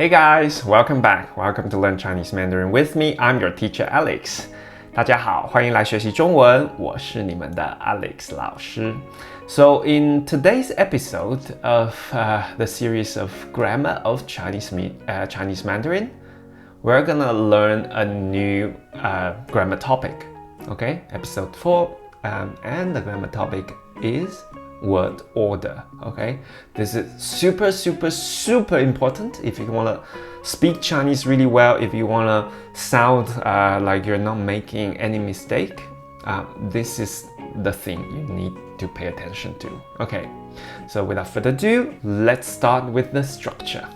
Hey guys, welcome back. Welcome to Learn Chinese Mandarin with me. I'm your teacher Alex. 大家好，欢迎来学习中文，我是你们的 Alex 老师。So in today's episode of the series of Grammar of Chinese Mandarin, we're gonna learn a new grammar topic. Okay, episode 4, and the grammar topic is word order. Okay, this is super important if you want to speak Chinese really well, if you want to sound like you're not making any mistake. This is the thing you need to pay attention to. Okay, so without further ado, let's start with the structure.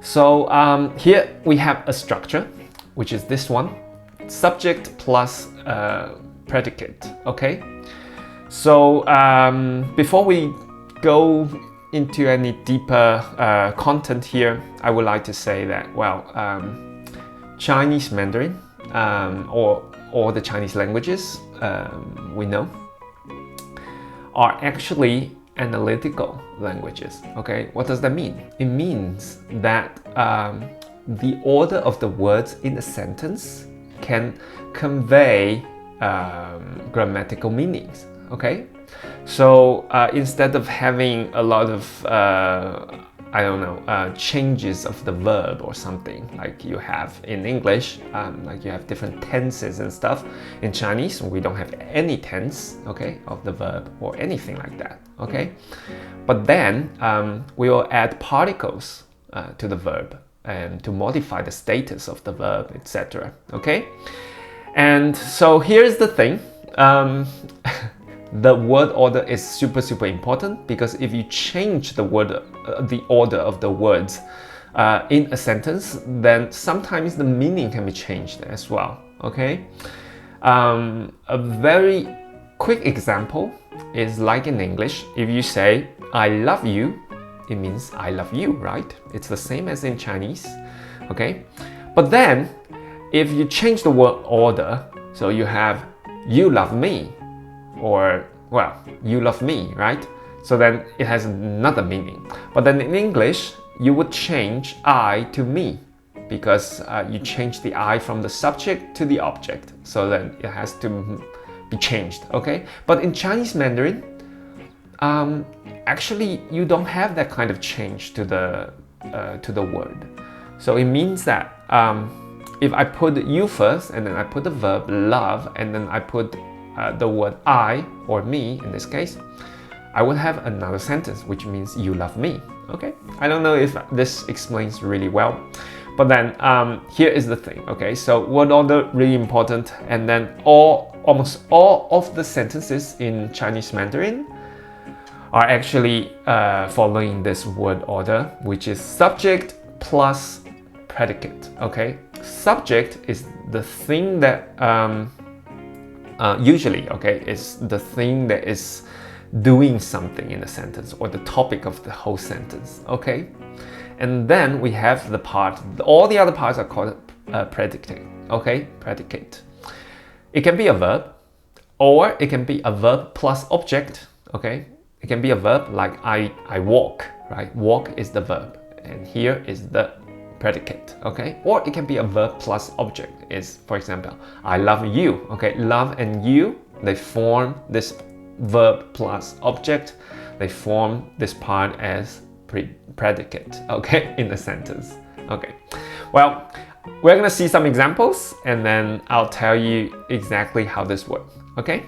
So here we have a structure, which is this one, subject plus predicate. Okay, so before we go into any deeper content here, I would like to say that, well, Chinese Mandarin, or the Chinese languages we know, are actually analytical languages. Okay, what does that mean? It means that the order of the words in a sentence can convey grammatical meanings. Okay, so instead of having a lot of changes of the verb or something like you have in English, like you have different tenses and stuff. In Chinese, we don't have any tense, okay, of the verb or anything like that. Okay, but then we will add particles to the verb and to modify the status of the verb, etc. Okay, and so here's the thing. The word order is super important, because if you change the order of the words in a sentence, then sometimes the meaning can be changed as well. Okay, a very quick example is like in English. If you say I love you, it means I love you, right? It's the same as in Chinese. Okay, but then if you change the word order, so you have you love me, or, well, you love me, right? So then it has another meaning. But then in English, you would change I to me, because you change the I from the subject to the object. So then it has to be changed, okay? But in Chinese Mandarin, actually you don't have that kind of change to the word. So it means that if I put you first, and then I put the verb love, and then I put the word I, or me in this case, I would have another sentence which means you love me. Okay, I don't know if this explains really well, but then here is the thing. Okay, so word order really important, and then almost all of the sentences in Chinese Mandarin are actually following this word order, which is subject plus predicate. Okay, subject is the thing that usually, okay, is the thing that is doing something in a sentence, or the topic of the whole sentence. Okay, and then we have the part, all the other parts are called predicate. Okay, predicate. It can be a verb, or it can be a verb plus object. Okay, it can be a verb like I walk, right? Walk is the verb, and here is the predicate. Okay, or it can be a verb plus object. Is, for example, I love you. Okay, love and you, they form this verb plus object. They form this part as predicate. Okay, in the sentence. Okay, well, we're gonna see some examples, and then I'll tell you exactly how this works. Okay,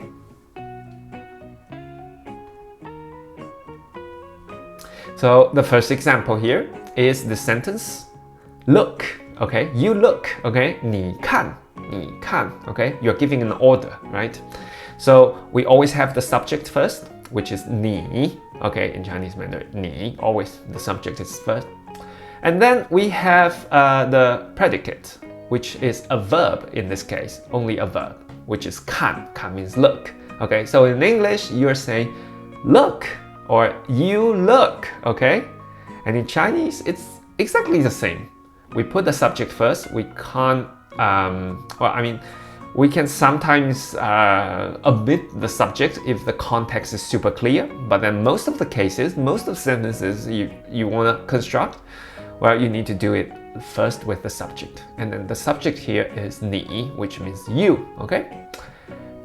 so the first example here is the sentence look. Okay, you look. Okay, 你看 okay, you're giving an order, right? So we always have the subject first, which is 你. Okay, in Chinese Mandarin, 你, always the subject is first, and then we have the predicate, which is a verb. In this case, only a verb, which is 看 means look. Okay, so in English you're saying look, or you look. Okay, and in Chinese it's exactly the same. We put the subject first. We can't We can sometimes omit the subject if the context is super clear, but then most of the cases, most of the sentences you want to construct, well, you need to do it first with the subject. And then the subject here is 你, which means you, okay?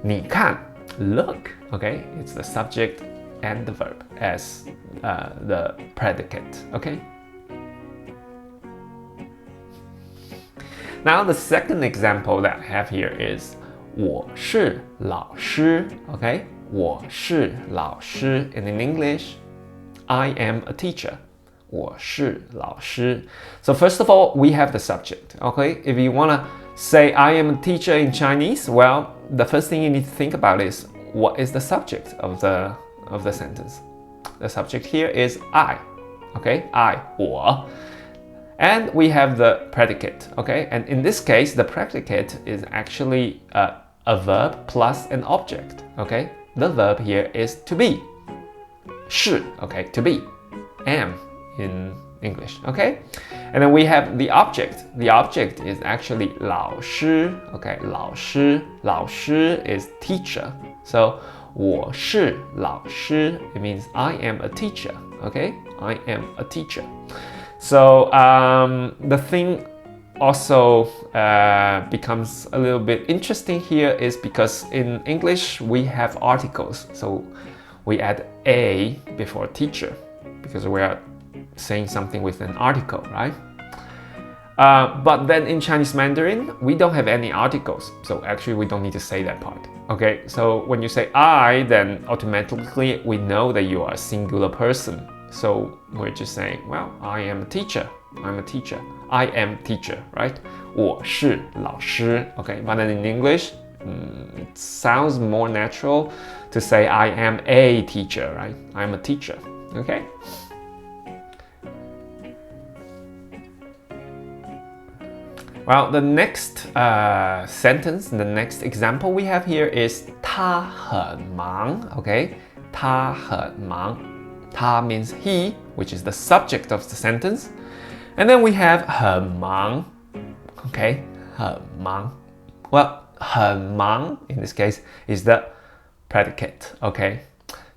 你看, look, okay? It's the subject and the verb as the predicate, okay? Now the second example that I have here is 我是老师, okay? 我是老师, and in English, I am a teacher. 我是老师. So first of all, we have the subject, okay? If you want to say I am a teacher in Chinese, well, the first thing you need to think about is what is the subject of the sentence. The subject here is I, okay? I, 我. And we have the predicate, okay? And in this case, the predicate is actually a verb plus an object, okay? The verb here is to be. 是, okay, to be. Am in English, okay? And then we have the object. The object is actually 老师, okay? 老师, 老师 is teacher. So 我是老师, it means I am a teacher, okay? I am a teacher. So the thing also becomes a little bit interesting here is because in English we have articles. So we add a before teacher because we are saying something with an article, right? But then in Chinese Mandarin, we don't have any articles. So actually we don't need to say that part. Okay, so when you say I, then automatically we know that you are a singular person. So we're just saying, well, I am a teacher. I'm a teacher. I am teacher, right? 我是老师. Okay, but then in English, it sounds more natural to say I am a teacher, right? I'm a teacher. Okay? Well, the next sentence, the next example we have here is 他很忙. Okay? 他很忙. 他 means he, which is the subject of the sentence. And then we have 很忙. Okay? 很忙. Well, 很忙, in this case, is the predicate. Okay?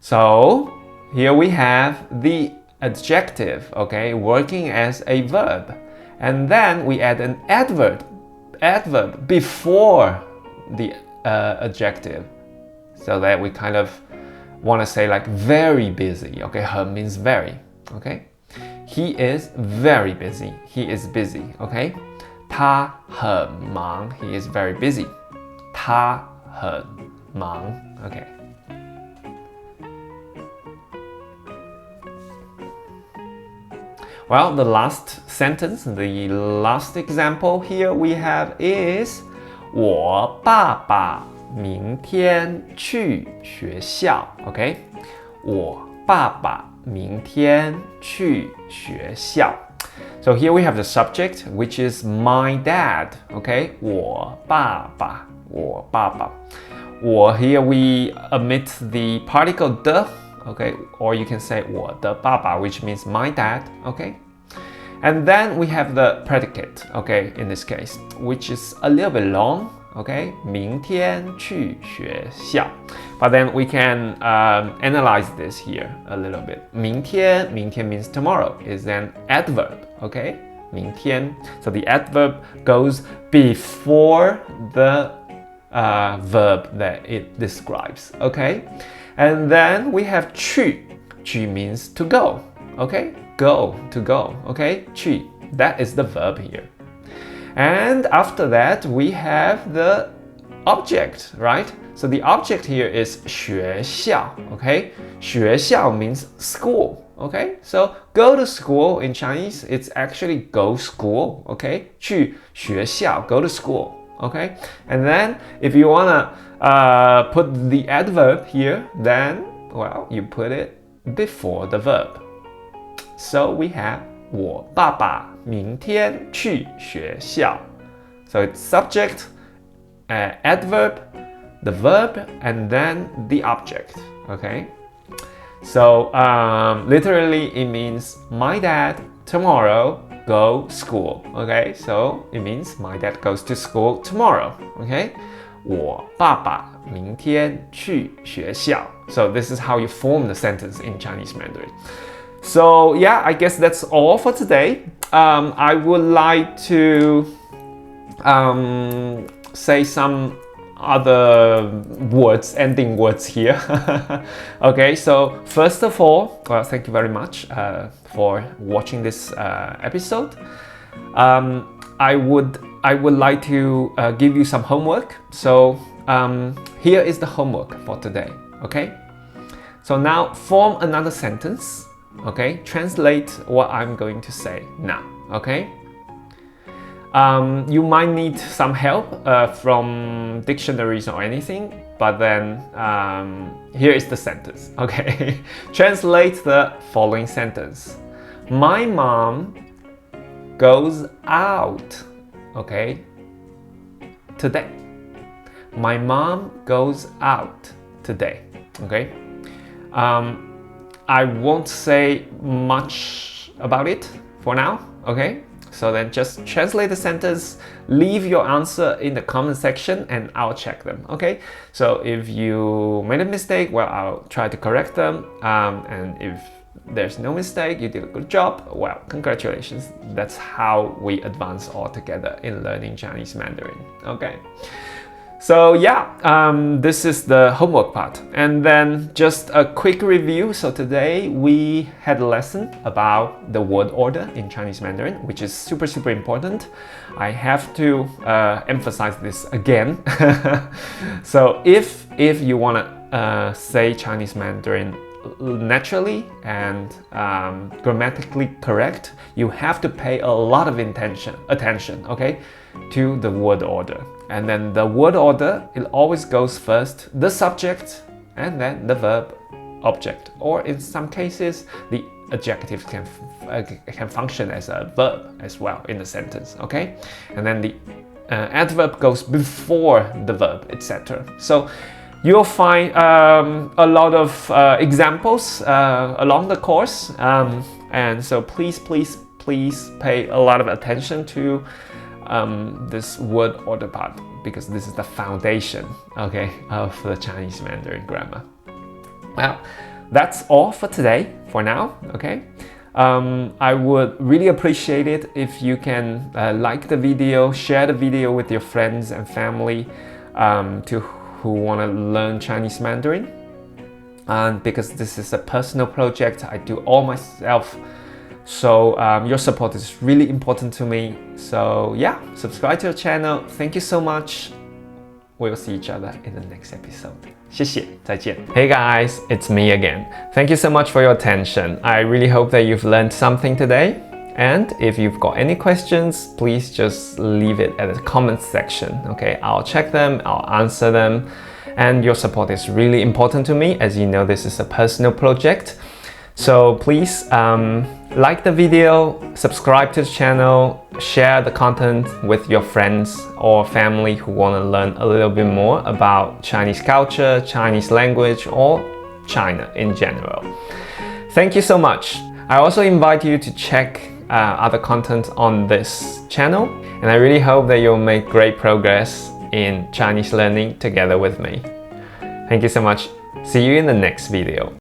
So, here we have the adjective, okay, working as a verb. And then we add an adverb before the adjective. So that we kind of want to say like very busy, okay? 很 means very, okay? He is very busy. He is busy, okay? 他很忙. He is very busy. 他很忙, okay? Well, the last sentence, the last example here we have is 我爸爸明天去学校. Okay? 我爸爸明天去学校. So here we have the subject, which is my dad. Okay? 我爸爸. 我爸爸. Or here we omit the particle the. Okay, or you can say 我的爸爸, which means my dad, okay? And then we have the predicate, okay, in this case, which is a little bit long, okay? 明天去学校. But then we can analyze this here a little bit. 明天 means tomorrow, is an adverb, okay? 明天. So the adverb goes before the verb that it describes, okay? And then we have 去. 去 means to go, okay? Go, to go, okay? 去, that is the verb here. And after that, we have the object, right? So the object here is 学校, okay? 学校 means school, okay? So go to school in Chinese, it's actually go school, okay? 去学校, go to school, okay? And then if you want to put the adverb here, then, well, you put it before the verb. So we have 我爸爸明天去学校. So it's subject, adverb, the verb, and then the object, okay? So literally it means my dad tomorrow go school, okay? So it means my dad goes to school tomorrow, okay? 我爸爸明天去学校. So this is how you form the sentence in Chinese Mandarin. So yeah, I guess that's all for today. I would like to say some other words, ending words here. Okay, so first of all, well, thank you very much for watching this episode. I would like to give you some homework. So here is the homework for today. Okay, so now form another sentence. Okay, translate what I'm going to say now. Okay. You might need some help from dictionaries or anything, but then here is the sentence. Okay, translate the following sentence. My mom goes out. Okay, today. My mom goes out today. Okay. I won't say much about it for now. Okay. So then just translate the sentence, leave your answer in the comment section and I'll check them, okay? So if you made a mistake, well, I'll try to correct them. And if there's no mistake, you did a good job, well, congratulations. That's how we advance all together in learning Chinese Mandarin, okay? So yeah, this is the homework part. And then just a quick review. So today we had a lesson about the word order in Chinese Mandarin, which is super, super important. I have to emphasize this again. So if you want to say Chinese Mandarin naturally and grammatically correct, you have to pay a lot of attention, okay, to the word order. And then the word order, it always goes first the subject and then the verb object, or in some cases the adjective can function as a verb as well in the sentence, okay? And then the adverb goes before the verb, etc. So you'll find a lot of examples along the course, and so please pay a lot of attention to this word order part, because this is the foundation, okay, of the Chinese Mandarin grammar. Well, that's all for today, for now, okay? I would really appreciate it if you can like the video, share the video with your friends and family who want to learn Chinese Mandarin. And because this is a personal project, I do all myself. So your support is really important to me. So yeah, subscribe to the channel. Thank you so much. We'll see each other in the next episode. 谢谢，再见. Hey guys, it's me again. Thank you so much for your attention. I really hope that you've learned something today. And if you've got any questions, please just leave it at the comments section. Okay, I'll check them, I'll answer them. And your support is really important to me. As you know, this is a personal project. So please like the video, subscribe to the channel, share the content with your friends or family who want to learn a little bit more about Chinese culture, Chinese language, or China in general. Thank you so much. I also invite you to check other content on this channel, and I really hope that you'll make great progress in Chinese learning together with me. Thank you so much. See you in the next video.